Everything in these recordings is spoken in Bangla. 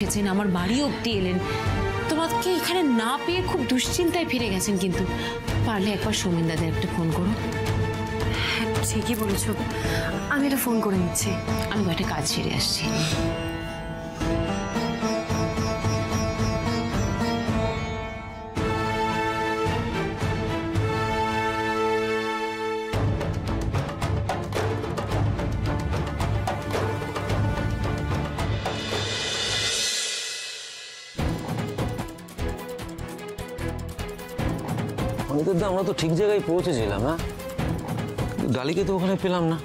এসেছেন, আমার বাড়ি অবধি এলেন, তোমাকে এখানে না পেয়ে খুব দুশ্চিন্তায় ফিরে গেছেন। কিন্তু পারলে একবার সৌমেন দাদের একটা ফোন করো। হ্যাঁ ঠিকই বলেছো, আমি এটা ফোন করে নিচ্ছি। আমি একটা কাজ সেরে আসছি। আমরা তো ঠিক জায়গায় পৌঁছেছিলাম। হ্যাঁ, ডালিকে তো ওখানে পেলাম না।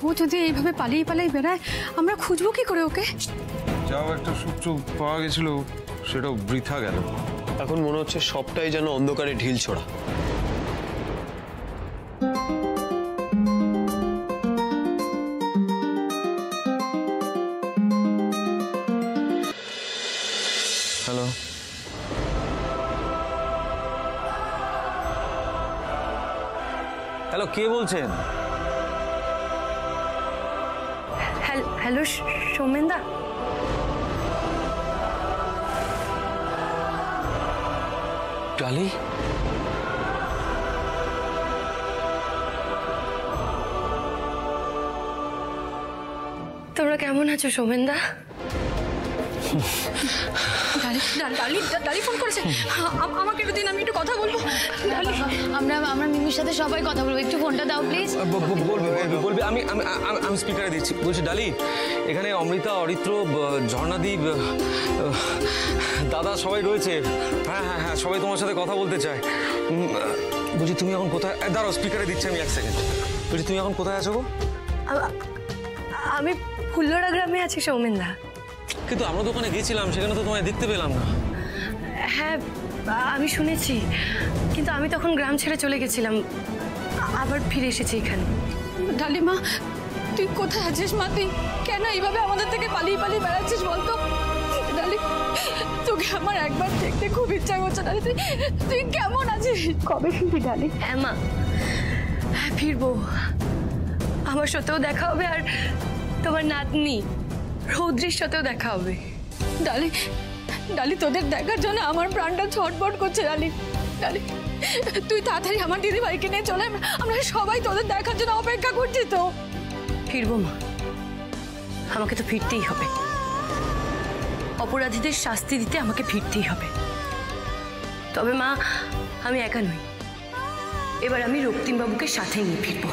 ও যদি এইভাবে পালিয়ে পালিয়ে বেড়ায়, আমরা খুঁজবো কি করে ওকে? যাও একটা সূত্র পাওয়া গেছিল, সেটাও বৃথা গেল। এখন মনে হচ্ছে সবটাই যেন অন্ধকারে ঢিল ছোড়া। হ্যালো, হ্যালো, কে বলছেন? হ্যালো সৌমেন দা, ডালি? তোমরা কেমন আছো সৌমেন দা? ডালি ফোন করেছে, আমাকে একটু দিন, আমি একটু কথা বলবো। আমরা মিমির সাথে সবাই কথা বলবো, একটু ফোনটা দাও প্লিজ। বলবে, আমি স্পিকারে দিচ্ছি। বলছি ডালি, এখানে অমৃতা, অরিত্র, ঝর্ণাদীপ, দাদা সবাই রয়েছে। হ্যাঁ হ্যাঁ হ্যাঁ, সবাই তোমার সাথে কথা বলতে চায়। বলছি তুমি এখন কোথায়? দাঁড়াও, স্পিকারে দিচ্ছি আমি, 1 সেকেন্ড। বলছি তুমি এখন কোথায় আছো গো? আমি ফুল্লরা গ্রামে আছি সৌমেন দা। কিন্তু আমরা তো ওখানে গেছিলাম, সেখানে তো তোমায় দেখতে পেলাম না। হ্যাঁ আমি শুনেছি, কিন্তু আমি তখন গ্রাম ছেড়ে চলে গেছিলাম, আবার ফিরে এসেছি এখানে। ডালি মা, তুই কোথায় আছিস মা? তুই কেন এইভাবে আমাদের থেকে পালিয়ে পালিয়ে বেড়াচ্ছিস বলতো? ডালি, তোকে আমার একবার দেখতে খুব ইচ্ছা করছে। ডালি, তুই কেমন আছিস? কবে ফিরবি ডালি? হ্যাঁ মা, হ্যাঁ ফিরবো। আমার সাথেও দেখা হবে, আর তোমার নাতনি রৌদ্রির সাথেও দেখা হবে। ডালি, ডালি, তোদের দেখার জন্য আমার প্রাণটা ছটফট করছে। ডালি, ডালি, তুই তাড়াতাড়ি আমার দিদি ভাইকে নিয়ে চলে, আমরা সবাই তোদের দেখার জন্য অপেক্ষা করছি। তো ফিরবো মা, আমাকে তো ফিরতেই হবে। অপরাধীদের শাস্তি দিতে আমাকে ফিরতেই হবে। তবে মা, আমি একা নই, এবার আমি রক্তিম বাবুকে সাথে নিয়ে ফিরবো।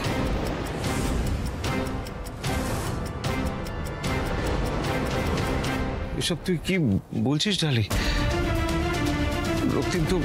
এসব তুই কি বলছিস ডালি? রক্তিম তো